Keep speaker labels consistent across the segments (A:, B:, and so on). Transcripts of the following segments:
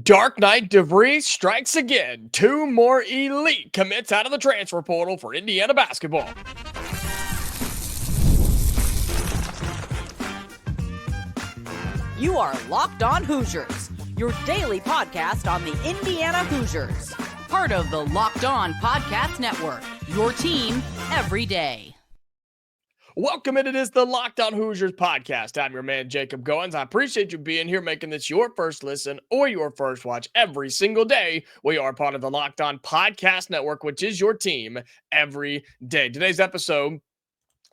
A: Dark Knight DeVries strikes again. Two more elite commits out of the transfer portal for Indiana basketball.
B: You are Locked On Hoosiers, your daily podcast on the Indiana Hoosiers. Part of the Locked On Podcast Network, your team every day.
A: Welcome in. It is the Locked On Hoosiers podcast. I'm your man, Jacob Goins. I appreciate you being here, making this your first listen or your first watch every single day. We are part of the Locked On Podcast Network, which is your team every day. Today's episode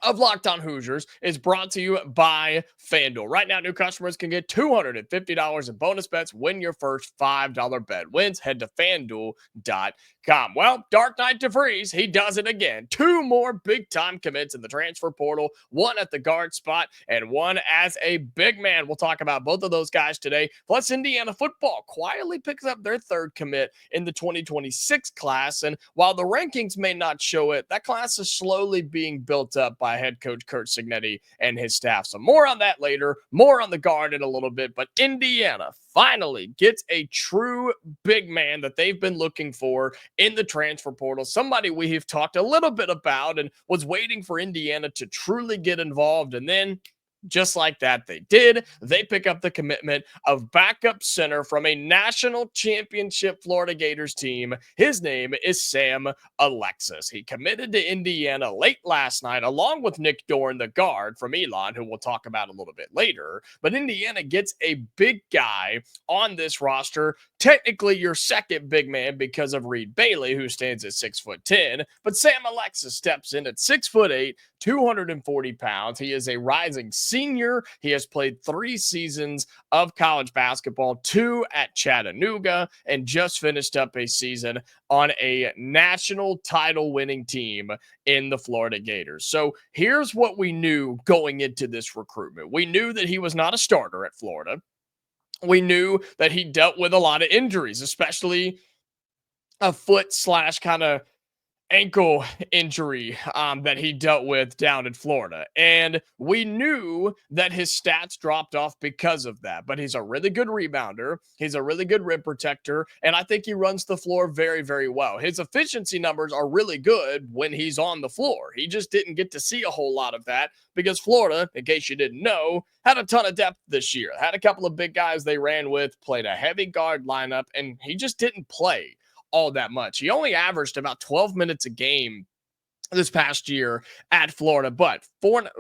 A: of Locked On Hoosiers is brought to you by FanDuel. Right now, new customers can get $250 in bonus bets when your first $5 bet wins. Head to FanDuel.com. Well, Dark Knight DeVries, he does it again. Two more big-time commits in the transfer portal, one at the guard spot and one as a big man. We'll talk about both of those guys today. Plus, Indiana football quietly picks up their third commit in the 2026 class. And while the rankings may not show it, that class is slowly being built up by head coach Curt Cignetti and his staff. So more on that later, more on the guard in a little bit, but Indiana finally gets a true big man that they've been looking for in the transfer portal, somebody we have talked a little bit about and was waiting for Indiana to truly get involved. And then just like that, they did. They pick up the commitment of backup center from a national championship Florida Gators team. His name is Sam Alexis. He committed to Indiana late last night, along with Nick Dorn, the guard from Elon, who we'll talk about a little bit later. But Indiana gets a big guy on this roster. Technically, your second big man because of Reed Bailey, who stands at 6'10". But Sam Alexis steps in at 6'8", 240 pounds. He is a rising senior. He has played 3 seasons of college basketball, 2 at Chattanooga, and just finished up a season on a national title winning team in the Florida Gators. So here's what we knew going into this recruitment. We knew that he was not a starter at Florida. We knew that he dealt with a lot of injuries, especially a foot / kind of ankle injury that he dealt with down in Florida. And we knew that his stats dropped off because of that. But he's a really good rebounder. He's a really good rim protector. And I think he runs the floor very, very well. His efficiency numbers are really good when he's on the floor. He just didn't get to see a whole lot of that because Florida, in case you didn't know, had a ton of depth this year. Had a couple of big guys they ran with, played a heavy guard lineup, and he just didn't play all that much. He only averaged about 12 minutes a game this past year at Florida, but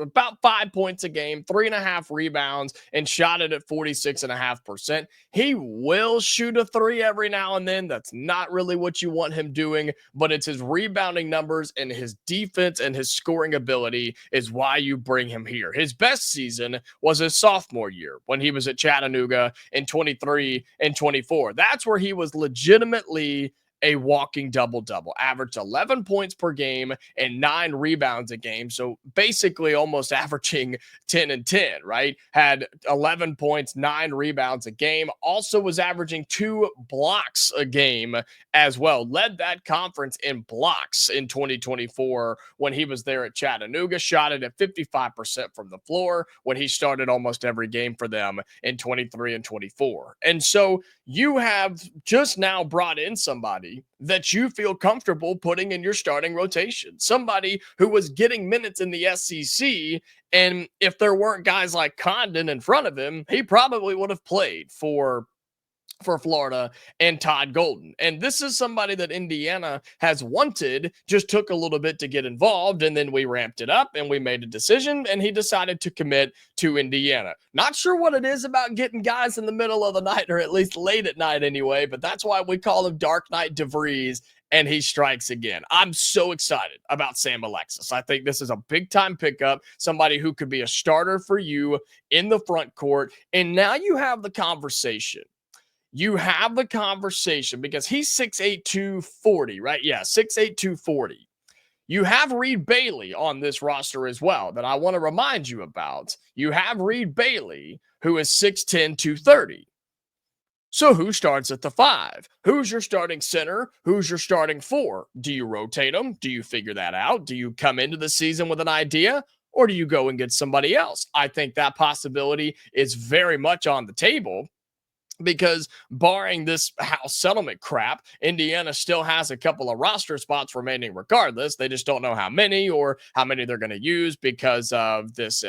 A: about 5 points a game, 3.5 rebounds, and shot it at 46.5%. He will shoot a 3 every now and then. That's not really what you want him doing, but it's his rebounding numbers and his defense and his scoring ability is why you bring him here. His best season was his sophomore year when he was at Chattanooga in 23 and 24. That's where he was legitimately a walking double-double, averaged 11 points per game and 9 rebounds a game. So basically almost averaging 10 and 10, right? Had 11 points, 9 rebounds a game. Also was averaging 2 blocks a game as well. Led that conference in blocks in 2024 when he was there at Chattanooga. Shot it at 55% from the floor when he started almost every game for them in 23 and 24. And so you have just now brought in somebody that you feel comfortable putting in your starting rotation. Somebody who was getting minutes in the SEC, and if there weren't guys like Condon in front of him, he probably would have played for Florida and Todd Golden. And this is somebody that Indiana has wanted, just took a little bit to get involved, and then we ramped it up and we made a decision, and he decided to commit to Indiana. Not sure what it is about getting guys in the middle of the night, or at least late at night anyway, but that's why we call him Dark Knight DeVries, and he strikes again. I'm so excited about Sam Alexis. I think this is a big-time pickup, somebody who could be a starter for you in the front court, and now you have the conversation. You have the conversation because he's 6'8", 240, right? Yeah, 6'8", 240. You have Reed Bailey on this roster as well that I want to remind you about. You have Reed Bailey, who is 6'10", 230. So who starts at the 5? Who's your starting center? Who's your starting 4? Do you rotate them? Do you figure that out? Do you come into the season with an idea? Or do you go and get somebody else? I think that possibility is very much on the table. because barring this house settlement crap, Indiana still has a couple of roster spots remaining regardless. They just don't know how many or how many they're going to use because of this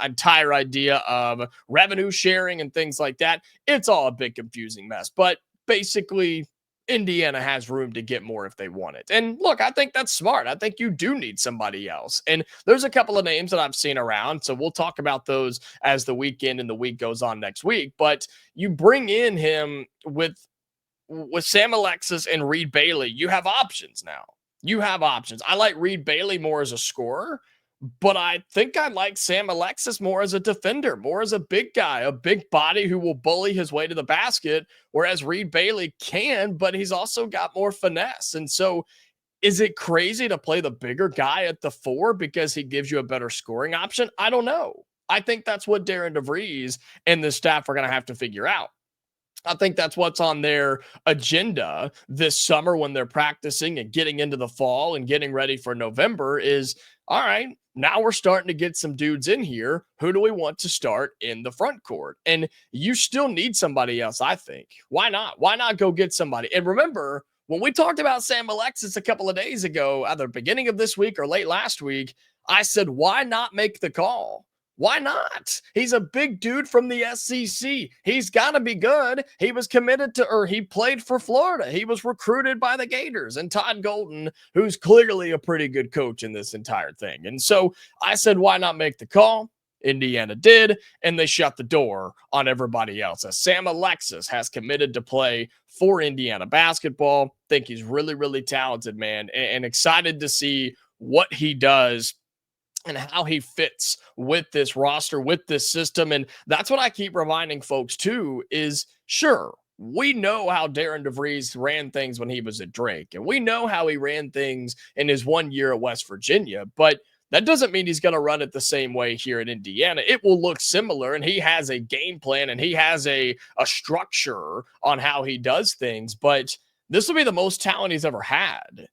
A: entire idea of revenue sharing and things like that. It's all a big confusing mess. But basically, Indiana has room to get more if they want it. And look, I think that's smart. I think you do need somebody else. And there's a couple of names that I've seen around. So we'll talk about those as the weekend and the week goes on next week. But you bring in him with Sam Alexis and Reed Bailey, you have options now. You have options. I like Reed Bailey more as a scorer, but I think I like Sam Alexis more as a defender, more as a big guy, a big body who will bully his way to the basket, whereas Reed Bailey can, but he's also got more finesse. And so is it crazy to play the bigger guy at the 4 because he gives you a better scoring option? I don't know. I think that's what Darren DeVries and the staff are going to have to figure out. I think that's what's on their agenda this summer when they're practicing and getting into the fall and getting ready for November is, all right, now we're starting to get some dudes in here. Who do we want to start in the front court? And you still need somebody else, I think. Why not? Why not go get somebody? And remember, when we talked about Sam Alexis a couple of days ago, either beginning of this week or late last week, I said, why not make the call? Why not? He's a big dude from the SEC. He's got to be good. He was committed to, or he played for Florida. He was recruited by the Gators and Todd Golden, who's clearly a pretty good coach in this entire thing. And so I said, why not make the call? Indiana did, and they shut the door on everybody else. As Sam Alexis has committed to play for Indiana basketball. Think he's really, really talented, man, and excited to see what he does and how he fits with this roster, with this system. And that's what I keep reminding folks too is, sure, we know how Darren DeVries ran things when he was at Drake, and we know how he ran things in his 1 year at West Virginia, but that doesn't mean he's going to run it the same way here in Indiana. It will look similar, and he has a game plan, and he has a structure on how he does things, but this will be the most talent he's ever had.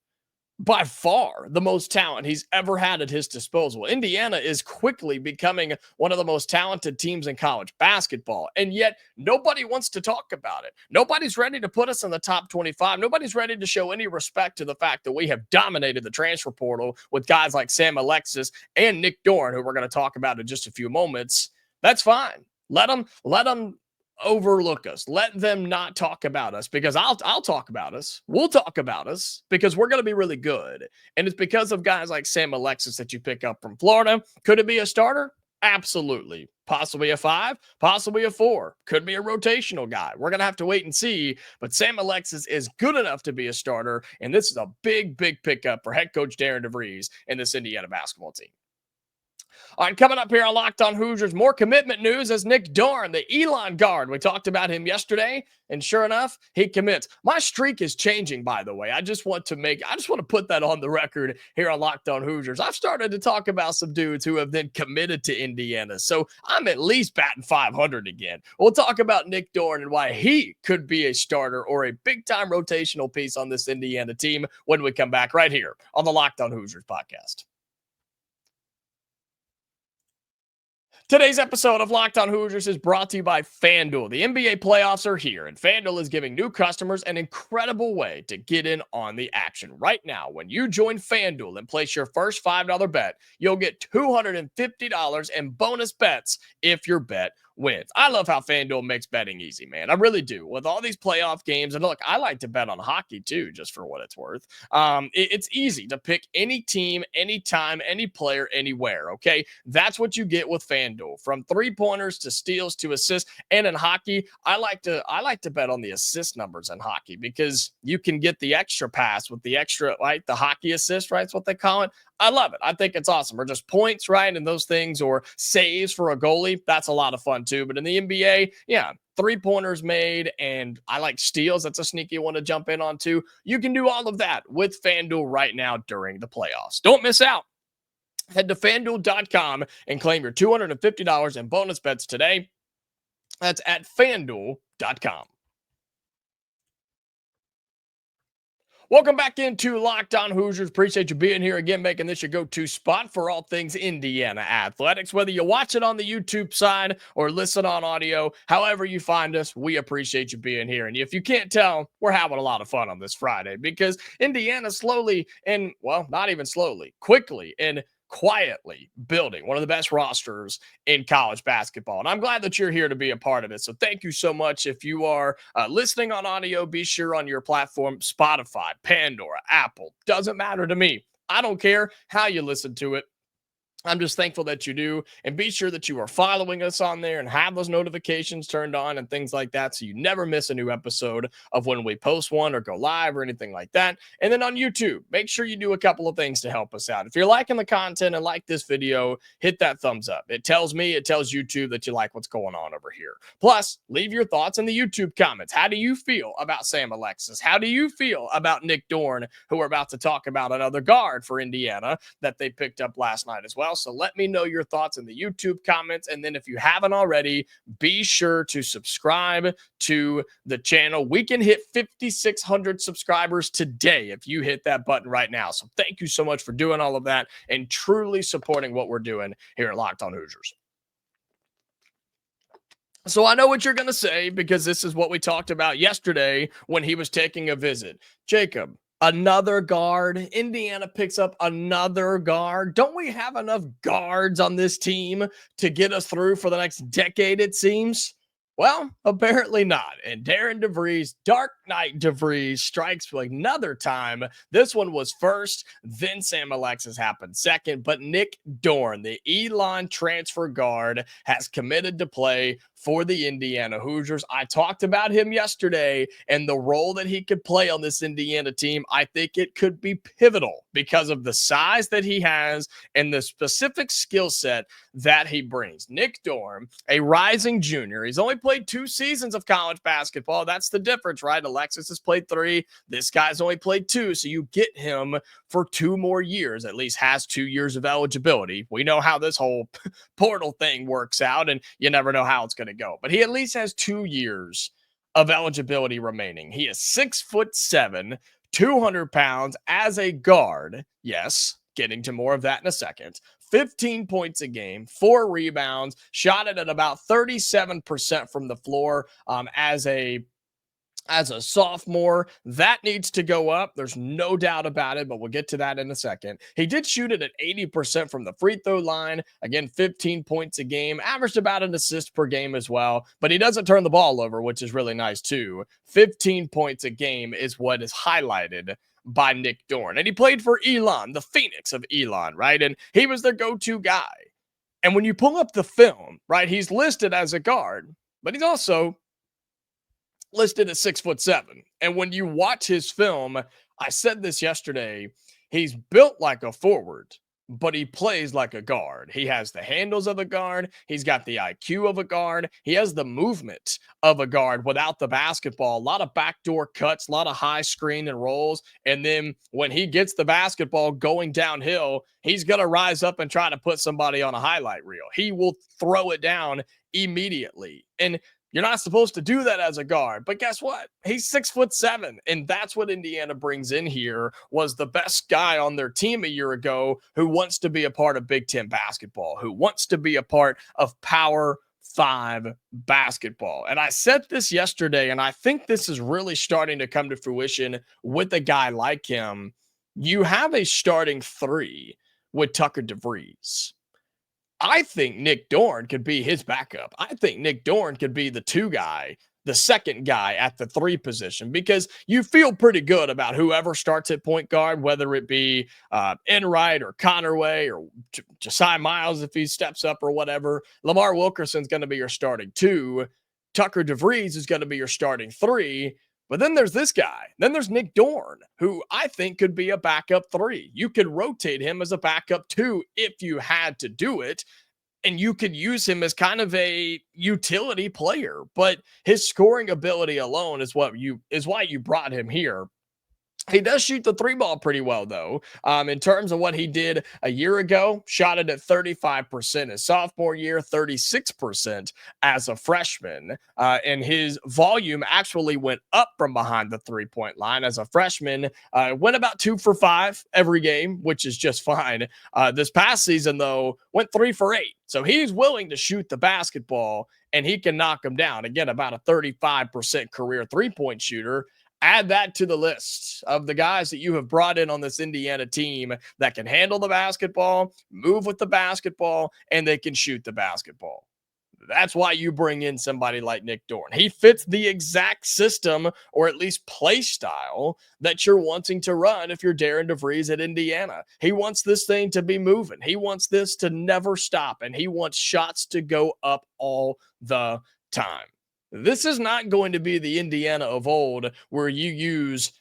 A: By far the most talent he's ever had at his disposal. Indiana is quickly becoming one of the most talented teams in college basketball, and yet nobody wants to talk about it. Nobody's ready to put us in the top 25. Nobody's ready to show any respect to the fact that we have dominated the transfer portal with guys like Sam Alexis and Nick Dorn, who we're going to talk about in just a few moments. That's fine. Let them overlook us. Let them not talk about us, because I'll talk about us. We'll talk about us because we're going to be really good. And it's because of guys like Sam Alexis that you pick up from Florida. Could it be a starter? Absolutely. Possibly a 5, possibly a 4. Could be a rotational guy. We're going to have to wait and see. But Sam Alexis is good enough to be a starter. And this is a big, big pickup for head coach Darren DeVries and this Indiana basketball team. All right, coming up here on Locked On Hoosiers, more commitment news as Nick Dorn, the Elon guard. We talked about him yesterday, and sure enough, he commits. My streak is changing, by the way. I just want to put that on the record here on Locked On Hoosiers. I've started to talk about some dudes who have then committed to Indiana, so I'm at least batting 500 again. We'll talk about Nick Dorn and why he could be a starter or a big-time rotational piece on this Indiana team when we come back right here on the Locked On Hoosiers podcast. Today's episode of Locked On Hoosiers is brought to you by FanDuel. The NBA playoffs are here, and FanDuel is giving new customers an incredible way to get in on the action. Right now, when you join FanDuel and place your first $5 bet, you'll get $250 in bonus bets if your bet wins. I love how FanDuel makes betting easy, man. I really do. With all these playoff games, and look, I like to bet on hockey too, just for what it's worth. It's easy to pick any team, anytime, any player, anywhere, okay? That's what you get with FanDuel. From three-pointers to steals to assists. And in hockey, I like to bet on the assist numbers in hockey because you can get the extra pass with the extra, right? The hockey assist, right? That's what they call it. I love it. I think it's awesome. Or just points, right? And those things, or saves for a goalie. That's a lot of fun too. But in the NBA, yeah, three-pointers made, and I like steals. That's a sneaky one to jump in on too. You can do all of that with FanDuel right now during the playoffs. Don't miss out. Head to FanDuel.com and claim your $250 in bonus bets today. That's at FanDuel.com. Welcome back into Locked On Hoosiers. Appreciate you being here again, making this your go-to spot for all things Indiana athletics. Whether you watch it on the YouTube side or listen on audio, however you find us, we appreciate you being here. And if you can't tell, we're having a lot of fun on this Friday because Indiana slowly and, well, not even slowly, quickly and quietly building one of the best rosters in college basketball. And I'm glad that you're here to be a part of it. So thank you so much. If you are listening on audio, be sure on your platform, Spotify, Pandora, Apple, doesn't matter to me. I don't care how you listen to it. I'm just thankful that you do, and be sure that you are following us on there and have those notifications turned on and things like that so you never miss a new episode of when we post one or go live or anything like that. And then on YouTube, make sure you do a couple of things to help us out. If you're liking the content and like this video, hit that thumbs up. It tells YouTube that you like what's going on over here. Plus, leave your thoughts in the YouTube comments. How do you feel about Sam Alexis? How do you feel about Nick Dorn, who we're about to talk about, another guard for Indiana that they picked up last night as well? So let me know your thoughts in the YouTube comments. And then if you haven't already, be sure to subscribe to the channel. We can hit 5,600 subscribers today if you hit that button right now. So thank you so much for doing all of that and truly supporting what we're doing here at Locked On Hoosiers. So I know what you're going to say, because this is what we talked about yesterday when he was taking a visit. Jacob, another guard. Indiana picks up another guard. Don't we have enough guards on this team to get us through for the next decade, it seems? Well, apparently not. And Knight DeVries, Dark Knight DeVries, strikes for another time. This one was first, then Sam Alexis happened second. But Nick Dorn, the Elon transfer guard, has committed to play for the Indiana Hoosiers. I talked about him yesterday and the role that he could play on this Indiana team. I think it could be pivotal because of the size that he has and the specific skill set that he brings. Nick Dorn, a rising junior. He's only played 2 seasons of college basketball. That's the difference, right? Alexis has played 3. This guy's only played 2. So you get him for 2 more years, at least has 2 years of eligibility. We know how this whole portal thing works out, and you never know how it's going to go. But he at least has 2 years of eligibility remaining. He is 6'7", 200 pounds as a guard. Yes, getting to more of that in a second. 15 points a game, 4 rebounds, shot it at about 37% from the floor as a sophomore. That needs to go up. There's no doubt about it, but we'll get to that in a second. He did shoot it at 80% from the free throw line. Again, 15 points a game, averaged about an assist per game as well, but he doesn't turn the ball over, which is really nice too. 15 points a game is what is highlighted by Nick Dorn. And he played for Elon, the Phoenix of Elon, right? And he was their go-to guy. And when you pull up the film, right, he's listed as a guard, but he's also listed at 6'7". And when you watch his film, I said this yesterday, he's built like a forward, but he plays like a guard. He has the handles of a guard. He's got the IQ of a guard. He has the movement of a guard without the basketball. A lot of backdoor cuts, a lot of high screen and rolls. And then when he gets the basketball going downhill, he's going to rise up and try to put somebody on a highlight reel. He will throw it down immediately. And you're not supposed to do that as a guard, but guess what? He's 6'7", and that's what Indiana brings in here. Was the best guy on their team a year ago who wants to be a part of Big Ten basketball, who wants to be a part of Power 5 basketball. And I said this yesterday, and I think this is really starting to come to fruition with a guy like him. You have a starting 3 with Tucker DeVries. I think Nick Dorn could be his backup. I think Nick Dorn could be the 2 guy, the second guy at the 3 position, because you feel pretty good about whoever starts at point guard, whether it be Enright or Connerway or Josiah Miles if he steps up or whatever. Lamar Wilkerson's going to be your starting 2. Tucker DeVries is going to be your starting 3. But then there's this guy. Then there's Nick Dorn, who I think could be a backup 3. You could rotate him as a backup 2 if you had to do it. And you could use him as kind of a utility player. But his scoring ability alone is why you brought him here. He does shoot the three ball pretty well, though. In terms of what he did a year ago, shot it at 35% his sophomore year, 36% as a freshman. And his volume actually went up from behind the 3-point line as a freshman. Went about 2 for 5 every game, which is just fine. This past season, though, went 3 for 8. So he's willing to shoot the basketball and he can knock them down. Again, about a 35% career 3-point shooter. Add that to the list of the guys that you have brought in on this Indiana team that can handle the basketball, move with the basketball, and they can shoot the basketball. That's why you bring in somebody like Nick Dorn. He fits the exact system, or at least play style, that you're wanting to run if you're Darren DeVries at Indiana. He wants this thing to be moving. He wants this to never stop, and he wants shots to go up all the time. This is not going to be the Indiana of old where you use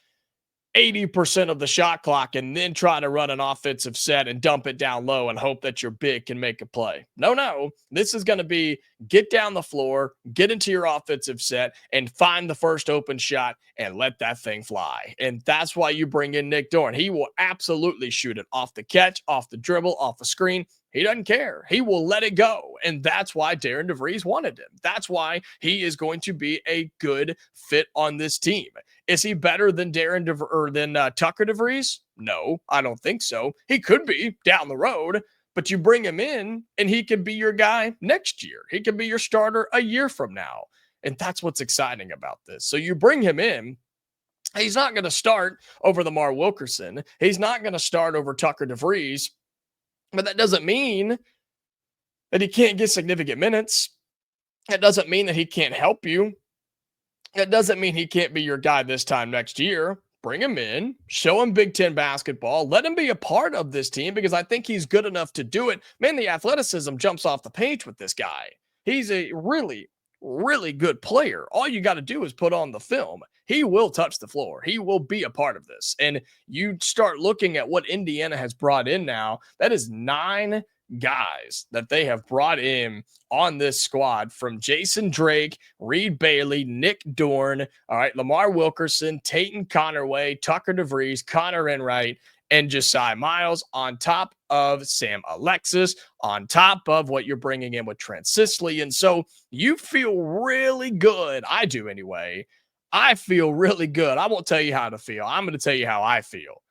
A: 80% of the shot clock and then try to run an offensive set and dump it down low and hope that your big can make a play. No. This is going to be get down the floor, get into your offensive set, and find the first open shot and let that thing fly. And that's why you bring in Nick Dorn. He will absolutely shoot it off the catch, off the dribble, off the screen. He doesn't care. He will let it go. And that's why Darren DeVries wanted him. That's why he is going to be a good fit on this team. Is he better than Tucker DeVries? No, I don't think so. He could be down the road, but you bring him in and he could be your guy next year. He could be your starter a year from now. And that's what's exciting about this. So you bring him in. He's not going to start over Lamar Wilkerson. He's not going to start over Tucker DeVries. But that doesn't mean that he can't get significant minutes. It doesn't mean that he can't help you. It doesn't mean he can't be your guy this time next year. Bring him in, show him Big Ten basketball, let him be a part of this team because I think he's good enough to do it. Man, the athleticism jumps off the page with this guy. He's a really, really good player. All you got to do is put on the film. He will touch the floor. He will be a part of this. And you start looking at what Indiana has brought in now. That is 9 guys that they have brought in on this squad, from Jason Drake, Reed Bailey, Nick Dorn, all right, Lamar Wilkerson, Tatum Connerway, Tucker DeVries, Connor Enright, and Josiah Miles, on top of Sam Alexis, on top of what you're bringing in with Trent Sisley. And so you feel really good. I do anyway. I feel really good. I won't tell you how to feel. I'm going to tell you how I feel.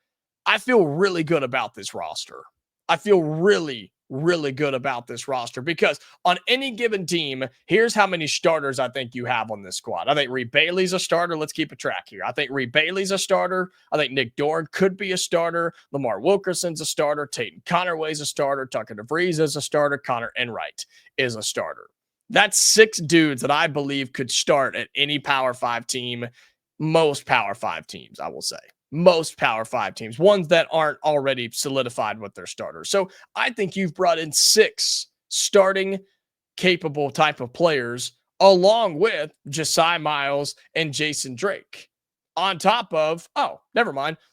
A: I feel really good about this roster. I feel really, really good about this roster because on any given team, here's how many starters I think you have on this squad. I think Reed Bailey's a starter. Let's keep a track here. I think Reed Bailey's a starter. I think Nick Dorn could be a starter. Lamar Wilkerson's a starter. Tatum Connerway's a starter. Tucker DeVries is a starter. Connor Enright is a starter. That's 6 dudes that I believe could start at any Power 5 team, most Power 5 teams, I will say. Most Power 5 teams, ones that aren't already solidified with their starters. So I think you've brought in 6 starting capable type of players along with Josiah Miles and Jason Drake. On top of,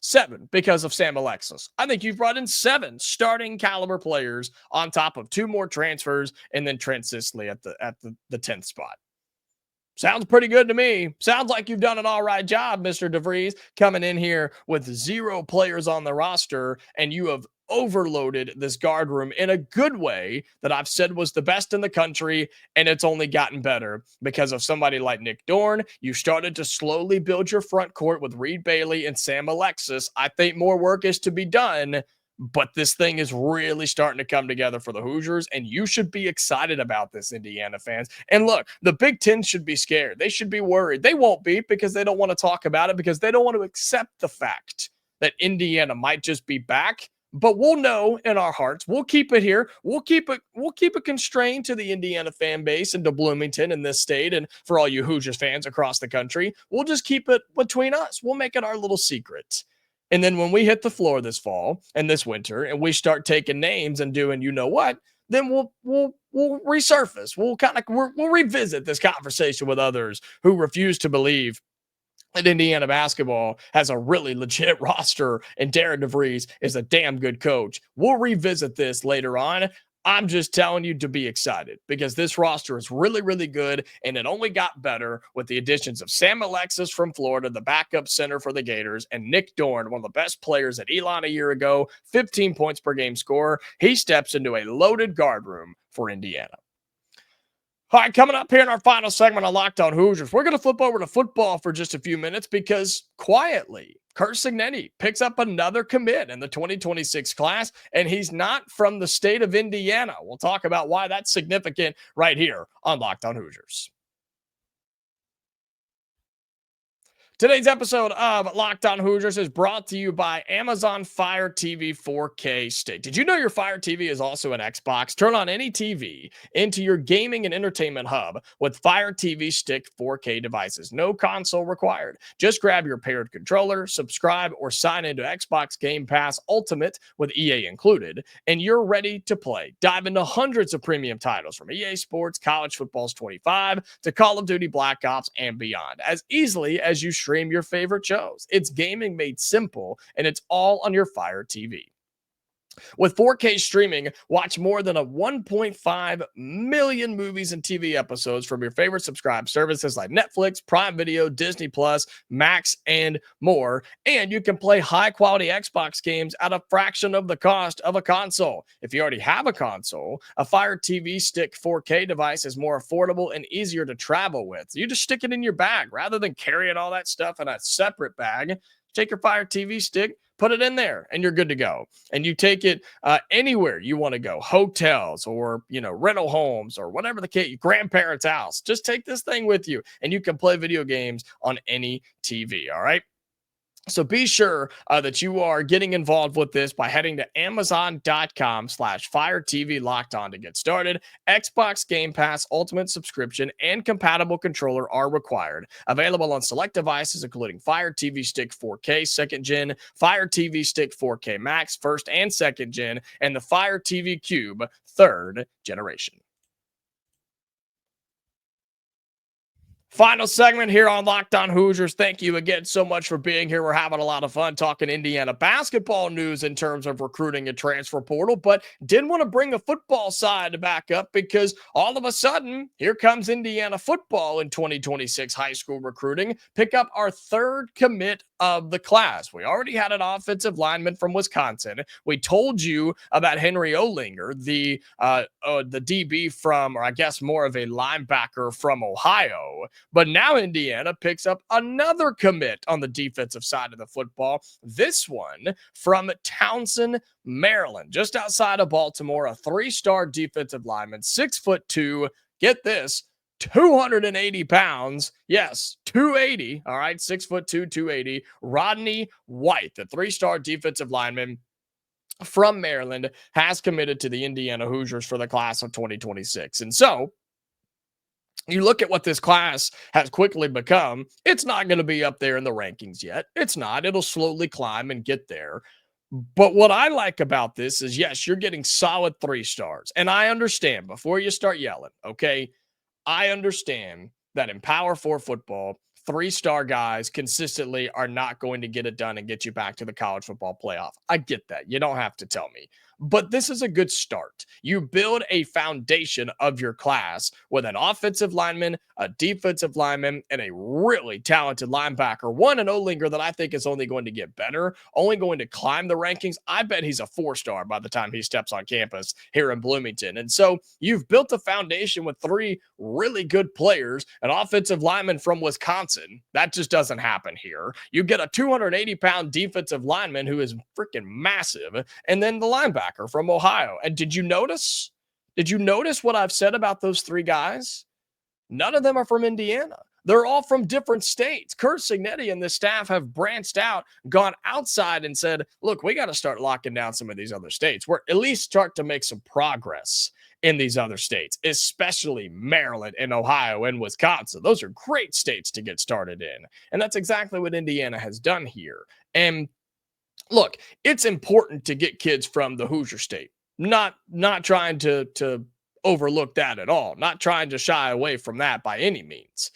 A: 7 because of Sam Alexis. I think you've brought in 7 starting caliber players on top of 2 more transfers and then Trent Sisley at the 10th spot. Sounds pretty good to me. Sounds like you've done an all right job, Mr. DeVries, coming in here with 0 players on the roster, and you have overloaded this guard room in a good way that I've said was the best in the country, and it's only gotten better because of somebody like Nick Dorn. You started to slowly build your front court with Reed Bailey and Sam Alexis. I think more work is to be done, but this thing is really starting to come together for the Hoosiers, and you should be excited about this, Indiana fans. And look, the Big Ten should be scared. They should be worried. They won't be because they don't want to talk about it, because they don't want to accept the fact that Indiana might just be back. But we'll know in our hearts. We'll keep it here. We'll keep it constrained to the Indiana fan base and to Bloomington in this state, and for all you Hoosiers fans across the country, we'll just keep it between us. We'll make it our little secret. And then when we hit the floor this fall and this winter, and we start taking names and doing, you know what, then we'll resurface. We'll revisit this conversation with others who refuse to believe that Indiana basketball has a really legit roster and Darren DeVries is a damn good coach. We'll revisit this later on. I'm just telling you to be excited because this roster is really, really good, and it only got better with the additions of Sam Alexis from Florida, the backup center for the Gators, and Nick Dorn, one of the best players at Elon a year ago, 15 points per game scorer. He steps into a loaded guard room for Indiana. All right, coming up here in our final segment on Locked On Hoosiers, we're going to flip over to football for just a few minutes because quietly, Kurt Cignetti picks up another commit in the 2026 class, and he's not from the state of Indiana. We'll talk about why that's significant right here on Locked On Hoosiers. Today's episode of Locked On Hoosiers is brought to you by Amazon Fire TV 4K Stick. Did you know your Fire TV is also an Xbox? Turn on any TV into your gaming and entertainment hub with Fire TV Stick 4K devices. No console required. Just grab your paired controller, subscribe, or sign into Xbox Game Pass Ultimate with EA included, and you're ready to play. Dive into hundreds of premium titles from EA Sports, College Football's 25, to Call of Duty Black Ops and beyond, as easily as you stream your favorite shows. It's gaming made simple, and it's all on your Fire TV. With 4K streaming, watch more than 1.5 million movies and TV episodes from your favorite subscribed services like Netflix, Prime Video, Disney Plus, Max, and more. And you can play high-quality Xbox games at a fraction of the cost of a console. If you already have a console, a Fire TV Stick 4K device is more affordable and easier to travel with. You just stick it in your bag rather than carrying all that stuff in a separate bag. Take your Fire TV Stick, put it in there, and you're good to go. And you take it anywhere you want to go, hotels or, rental homes or whatever the case, your grandparents' house. Just take this thing with you, and you can play video games on any TV, all right? So be sure that you are getting involved with this by heading to Amazon.com/Fire TV Locked On to get started. Xbox Game Pass Ultimate subscription and compatible controller are required. Available on select devices, including Fire TV Stick 4K 2nd Gen, Fire TV Stick 4K Max 1st and 2nd Gen, and the Fire TV Cube 3rd generation. Final segment here on Locked On Hoosiers. Thank you again so much for being here. We're having a lot of fun talking Indiana basketball news in terms of recruiting and transfer portal, but didn't want to bring the football side back up because all of a sudden, here comes Indiana football in 2026 high school recruiting. Pick up our third commit of the class. We already had an offensive lineman from Wisconsin. We told you about Henry Olinger, the DB from, or I guess more of a linebacker from Ohio. But now Indiana picks up another commit on the defensive side of the football. This one from Townsend, Maryland, just outside of Baltimore, a 3-star defensive lineman, 6'2". Get this, 280 pounds. Yes, 280. All right, 6'2", 280. Rodney White, the 3-star defensive lineman from Maryland, has committed to the Indiana Hoosiers for the class of 2026. And so you look at what this class has quickly become. It's not going to be up there in the rankings yet. It's not. It'll slowly climb and get there. But what I like about this is, yes, you're getting solid 3 stars. And I understand, before you start yelling, okay, I understand that in Power 4 football, 3-star guys consistently are not going to get it done and get you back to the college football playoff. I get that. You don't have to tell me. But this is a good start. You build a foundation of your class with an offensive lineman, a defensive lineman, and a really talented linebacker. One, an Olinger that I think is only going to get better, only going to climb the rankings. I bet he's a 4-star by the time he steps on campus here in Bloomington. And so you've built a foundation with 3 really good players, an offensive lineman from Wisconsin. That just doesn't happen here. You get a 280-pound defensive lineman who is freaking massive, and then the linebacker from Ohio. And did you notice what I've said about those 3 guys? None of them are from Indiana. They're all from different states. Kurt Cignetti and the staff have branched out, gone outside and said, look, we got to start locking down some of these other states. We're at least start to make some progress in these other states, especially Maryland and Ohio and Wisconsin. Those are great states to get started in. And that's exactly what Indiana has done here. And look, it's important to get kids from the Hoosier State. Not trying to overlook that at all. Not trying to shy away from that by any means.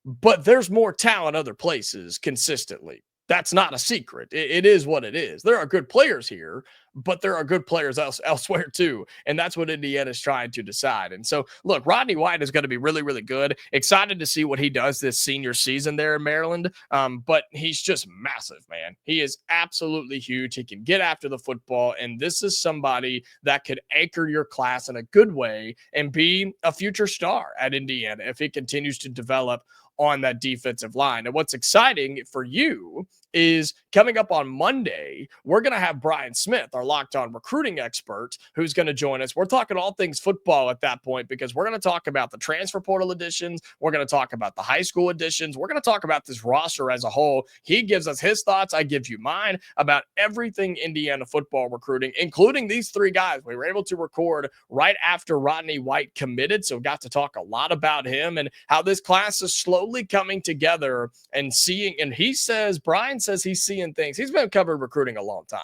A: But there's more talent other places consistently. That's not a secret. It is what it is. There are good players here, but there are good players elsewhere too. And that's what Indiana is trying to decide. And so, look, Rodney White is going to be really, really good. Excited to see what he does this senior season there in Maryland. But he's just massive, man. He is absolutely huge. He can get after the football. And this is somebody that could anchor your class in a good way and be a future star at Indiana if he continues to develop on that defensive line. And what's exciting for you is coming up on Monday, we're going to have Brian Smith, our locked on recruiting expert, who's going to join us. We're talking all things football at that point because we're going to talk about the transfer portal additions. We're going to talk about the high school additions. We're going to talk about this roster as a whole. He gives us his thoughts. I give you mine about everything Indiana football recruiting, including these three guys. We were able to record right after Rodney White committed, so got to talk a lot about him and how this class is slowly coming together and seeing. And he says, Brian says he's seeing things. He's been covering recruiting a long time.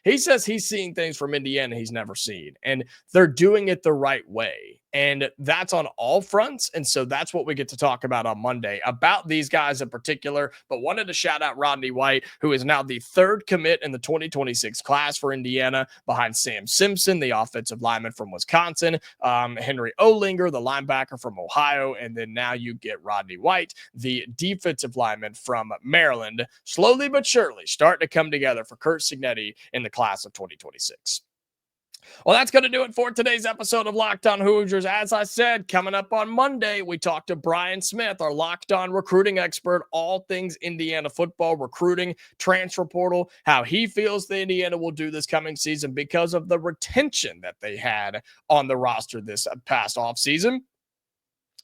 A: He says he's seeing things from Indiana he's never seen, and they're doing it the right way. And that's on all fronts. And so that's what we get to talk about on Monday about these guys in particular. But wanted to shout out Rodney White, who is now the third commit in the 2026 class for Indiana behind Sam Simpson, the offensive lineman from Wisconsin, Henry Olinger, the linebacker from Ohio. And then now you get Rodney White, the defensive lineman from Maryland, slowly but surely starting to come together for Curt Cignetti in the class of 2026. Well, that's going to do it for today's episode of Locked On Hoosiers. As I said, coming up on Monday, we talked to Brian Smith, our Locked On recruiting expert, all things Indiana football, recruiting, transfer portal, how he feels the Indiana will do this coming season because of the retention that they had on the roster this past offseason.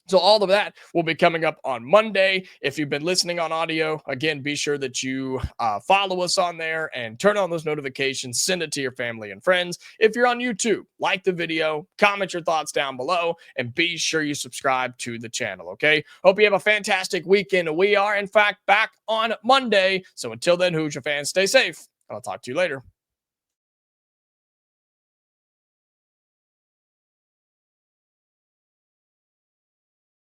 A: So all of that will be coming up on Monday. If you've been listening on audio, again, be sure that you follow us on there and turn on those notifications. Send it to your family and friends. If you're on YouTube, like the video, comment your thoughts down below, and be sure you subscribe to the channel, okay? Hope you have a fantastic weekend. We are, in fact, back on Monday. So until then, Hoosier fans, stay safe. I'll talk to you later.